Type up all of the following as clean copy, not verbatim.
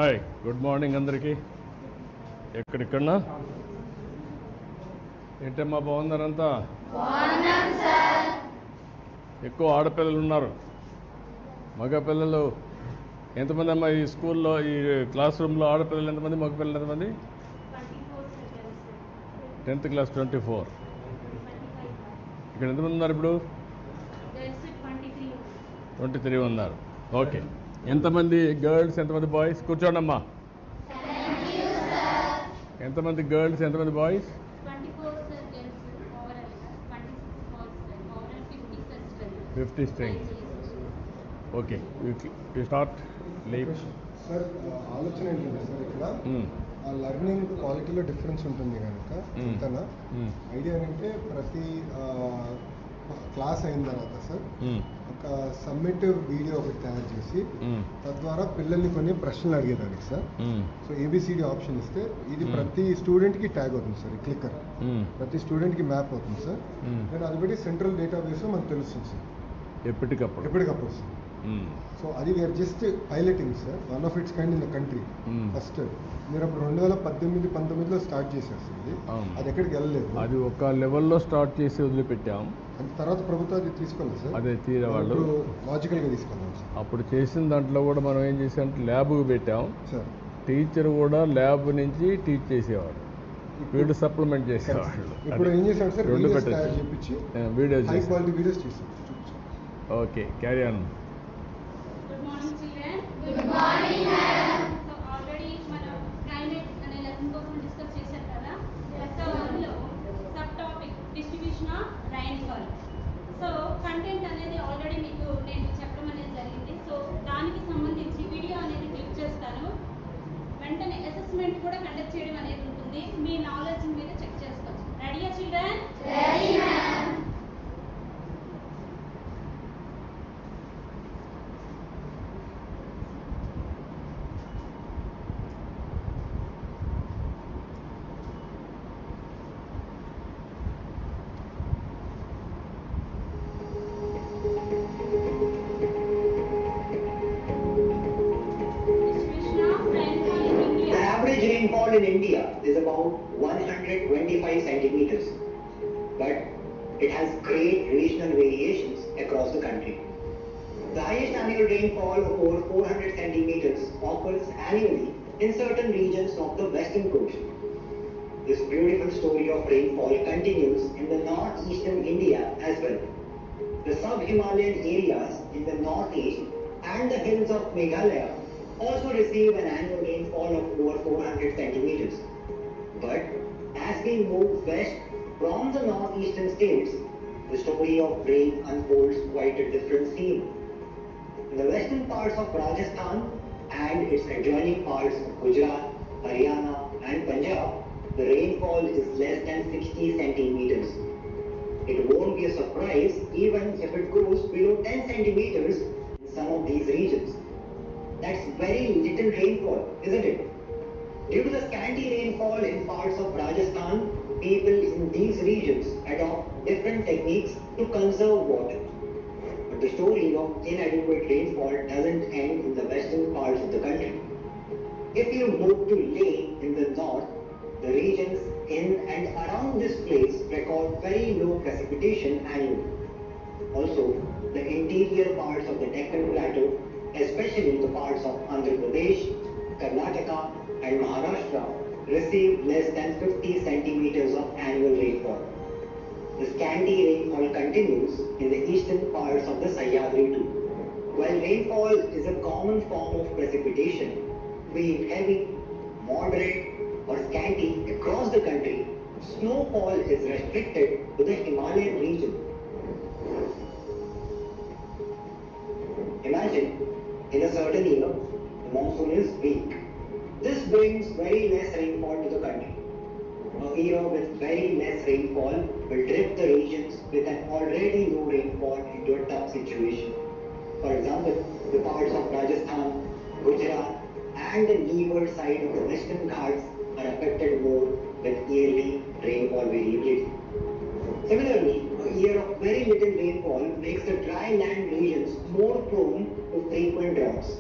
Hi, good morning అందరికీ. ఎక్కడికన్నా ఏంటమ్మా, బాగున్నారంతా? ఎక్కువ ఆడపిల్లలు ఉన్నారు. మగ పిల్లలు ఎంతమంది అమ్మా ఈ స్కూల్లో, ఈ క్లాస్ రూమ్లో? ఆడపిల్లలు ఎంతమంది, మగ పిల్లలు ఎంతమంది? 10th class 24. ఇక్కడ ఎంతమంది ఉన్నారు ఇప్పుడు? 23 ఉన్నారు. ఓకే, ఎంతమంది గర్ల్స్, ఎంతమంది బాయ్స్? కూర్చోండి అమ్మా. ఎంతమంది గర్ల్స్, ఎంతమంది boys? 50 strength. Okay, you start. Sir, ఆలోచన ఏంటంటే సార్, ఇక్కడ ఆ లెర్నింగ్ క్వాలిటీలో డిఫరెన్స్ ఉంటుంది కనుక అంతనా ఐడియా ఏంటంటే ప్రతి క్లాస్ అయిన తర్వాత సార్ ఒక సబ్మిటివ్ వీడియో ఒకటి తయారు చేసి తద్వారా పిల్లల్ని కొన్ని ప్రశ్నలు అడిగేదానికి సార్. సో ఏబిసిడి ఆప్షన్ ఇస్తే ఇది ప్రతి స్టూడెంట్కి ట్యాగ్ అవుతుంది సార్. ఈ క్లిక్కర్ ప్రతి స్టూడెంట్కి మ్యాప్ అవుతుంది సార్. నేను అది బట్టి సెంట్రల్ డేటాబేస్ మనకు తెలుస్తుంది సార్, ఎప్పటికప్పుడు సార్. సో అది we are just piloting sir, one of its kind in the country. First మీరు అప్పుడు 2018-19లో స్టార్ట్ చేశారు సార్. అది ఎక్కడికి వెళ్ళలేదు. అది ఒక లెవెల్లో స్టార్ట్ చేసి వదిలిపెట్టాం. అంత తర్వాత ప్రభుత్వం అది తీసుకోలేదు సార్. అదే తీరేవాళ్ళు లాజికల్గా తీసుకెళ్ళాం సార్. అప్పుడు చేసిన దాంట్లో కూడా మనం ఏం చేసామంటే ల్యాబ్కి పెట్టాం సార్. టీచర్ కూడా ల్యాబ్ నుంచి టీచ్ చేసేవాడు, వీడు సప్లిమెంట్ చేసేవాళ్ళు. ఇప్పుడు ఏం చేశాడు సార్, రెండు తయారు చేయించి వీడియోస్, హై క్వాలిటీ వీడియోస్ చేశాం. Okay, carry on. Good morning, madam. So already మనం climate అనే లెసన్ కోసం డిస్కస్ చేశారు కదా. సో అందులో sub topic distribution of rainfall. So content అనేది ఆల్రెడీ మీకు నేను చెప్పడం అనేది జరిగింది. సో దానికి సంబంధించి వీడియో అనేది క్లిక్ చేస్తాను. వెంటనే అసెస్మెంట్ కూడా కండక్ట్ చేయడం అనేది ఉంటుంది. మీ నాలెడ్జ్ మీద చెక్ చేసుకోవచ్చు. రెడీయా children? Ready ma'am. Rainfall in India is about 125 centimeters, but it has great regional variations across the country. The highest annual rainfall of over 400 centimeters occurs annually in certain regions of the western coast. This beautiful story of rainfall continues in the northeastern India as well. The sub-Himalayan areas in the northeast and the hills of Meghalaya also receive an annual rainfall of over 400 centimeters. But as we move west from the northeastern states, the story of rain unfolds quite a different scene. In the western parts of Rajasthan and its adjoining parts of Gujarat, Haryana and Punjab, the rainfall is less than 60 centimeters. It won't be a surprise even if it goes below 10 centimeters in some of these regions. That's very little rainfall, isn't it? Due to the scanty rainfall in parts of Rajasthan, people in these regions adopt different techniques to conserve water. But the story of inadequate rainfall doesn't end in the western parts of the country. If you move to Leh in the north, the regions in and around this place record very low precipitation annually. Also, the interior parts of the Deccan Plateau, especially the parts of Andhra Pradesh, Karnataka and Maharashtra, receive less than 50 centimeters of annual rainfall. The scanty rainfall continues in the eastern parts of the Sahyadri too. While rainfall is a common form of precipitation, be it heavy, moderate or scanty across the country, snowfall is restricted to the Himalayan region. Imagine, in a certain year, the monsoon is weak. This brings very less rainfall to the country. A year with very less rainfall will drift the regions with an already low rainfall into a tough situation. For example, the parts of Rajasthan, Gujarat and the leeward side of the Western Ghats are affected more with yearly rainfall variability. Similarly, a year of very little rainfall makes the dry land regions more prone to frequent droughts.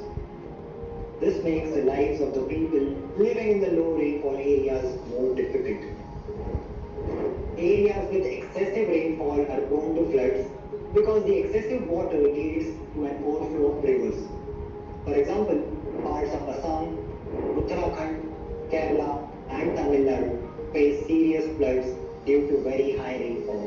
This makes the lives of the people living in the low rainfall areas more difficult. Areas with excessive rainfall are prone to floods because the excessive water leads to an overflow of rivers. For example, parts of Assam, Uttarakhand, Kerala, and Tamil Nadu face serious floods due to very high rainfall.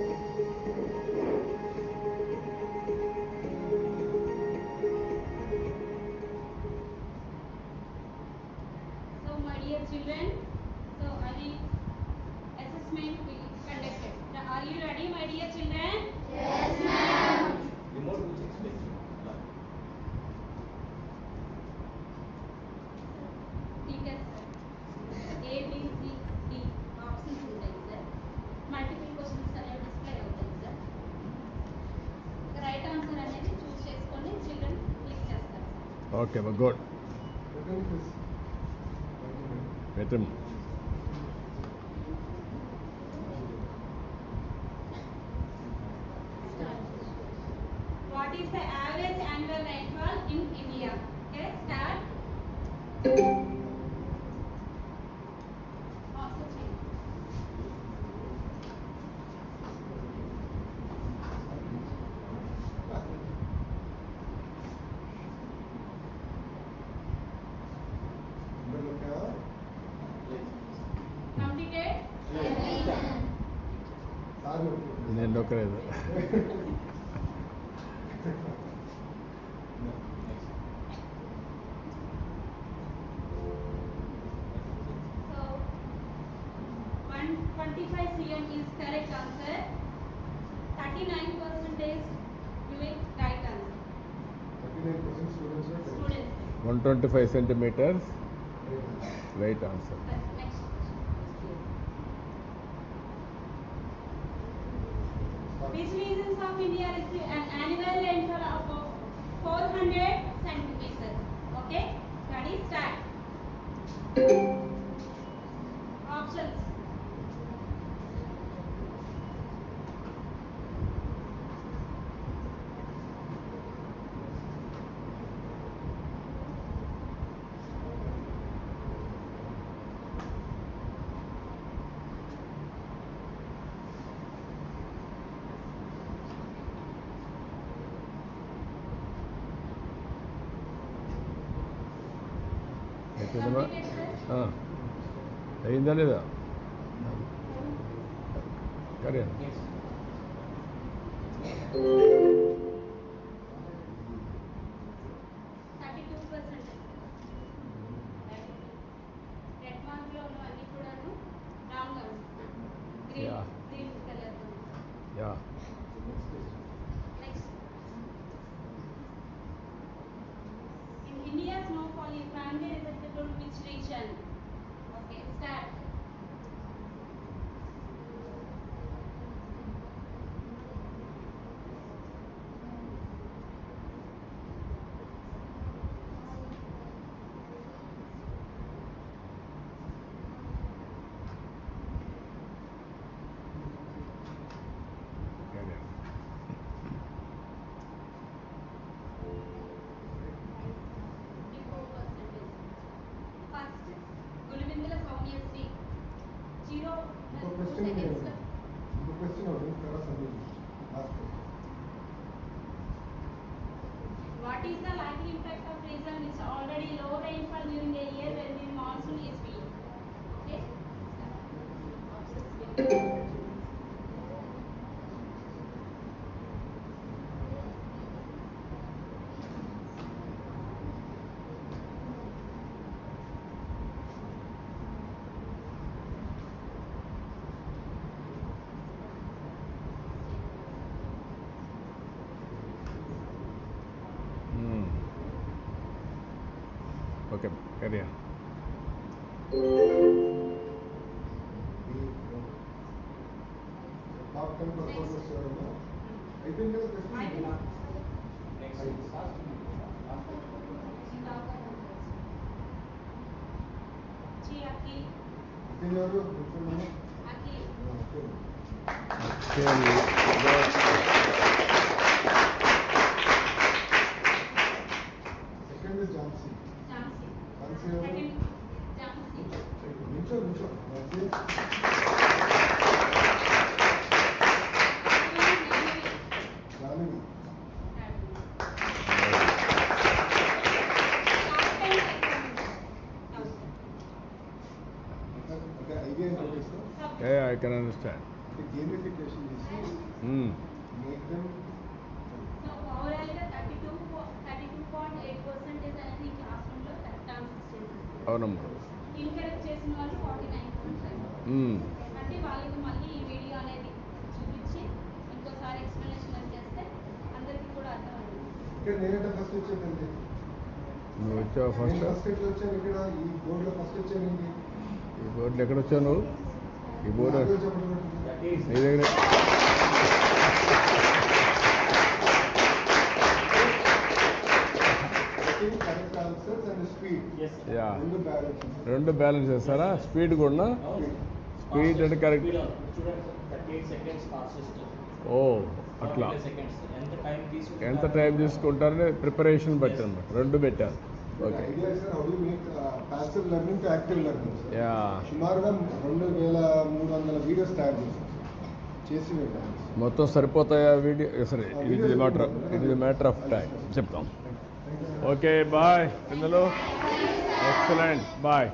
So, my dear children, so early assessment will be conducted. Are you ready, my dear children? Yes, ma'am. ठीक है sir A, B, C, D options ఉంటాయి sir multiple questions అనేవి display అవుతాయి sir right answer అనేది చూస్ చేసుకొని children click చేస్తారు sir okay good పెట్టండి What is the average annual rainfall in India? Okay, start. Also change. Completed? నేను నొక్కలేదు So, 125 cm is correct answer. 39% is doing right answer. 39% students are correct. Students. 125 centimeters right answer. Next. Which regions of India receive an annual rainfall of 400 centimeters? Okay, ready, start. Options. అయిపోయిందమ్మా Completed, sir? అయిందా లేదా కరే 32%. Red mark లో ఉన్నవన్నీ కూడాను wrong answer. Yeah. Green colour. Yeah Next. In India, snowfall is primarily restricted to which region? Okay, start. Kare 54%. First, Gulivindala Soumyasri. 0 ఇంకో plus 2 question seconds. ఇంకో question ఒకటి తర్వాత submit last What is the likely impact of region which already low rainfall during a year when the monsoon is weak? Okay. Okay కరే top 10 performance చేయడము అయిపోయింది కదా question Chi Aki. అయిపోయింది ఎవరు కూర్చోండి Aki. Second Jhansi Jhansi. I can understand. Gamification చేసి make them. So ఓవరాల్గా 32.8% అనేది క్లాస్ రూమ్లో కరెక్ట్ ఆన్సర్స్ చేశారు. అవునమ్మా. ఇన్కరెక్ట్ చేసిన వాళ్ళు 49.5. అంటే వాళ్ళకి మళ్ళీ ఈ వీడియో అనేది చూపించి ఇంకోసారి ఎక్స్ప్లెనేషన్ చేస్తే అందరికీ కూడా అర్థమవుతుంది. ఇక్కడ నేనంటే ఫస్ట్ వచ్చేదండి. నువ్వు వచ్చావు ఫస్ట్. ఫస్ట్ ఎట్లా వచ్చాను ఇక్కడ ఈ బోర్డులో ఫస్ట్ వచ్చానండి. ఈ బోర్డులో ఎక్కడ వచ్చావు నువ్వు? ఈ బోర్డు చెప్పండి. నీ దగ్గర correct answers and speed. Yeah, రెండు బ్యాలెన్స్. బ్యాలెన్స్ చేస్తారా? స్పీడ్ కూడా స్పీడ్ అంటే కరెక్ట్. ఓ అట్లా ఎంత టైం తీసుకుంటారని ప్రిపరేషన్ బట్టి అన్నమాట. రెండు పెట్టారు. Okay. Idea sir how do make passive learning to active learning. Yeah, సుమారుగా 2300 వీడియోస్ తయారు చేసి పెట్టాను. మొత్తం సరిపోతాయా వీడియో? సరే, it is matter of time చెప్తాం. ఓకే, బాయ్ పిల్లలు. Excellent, bye.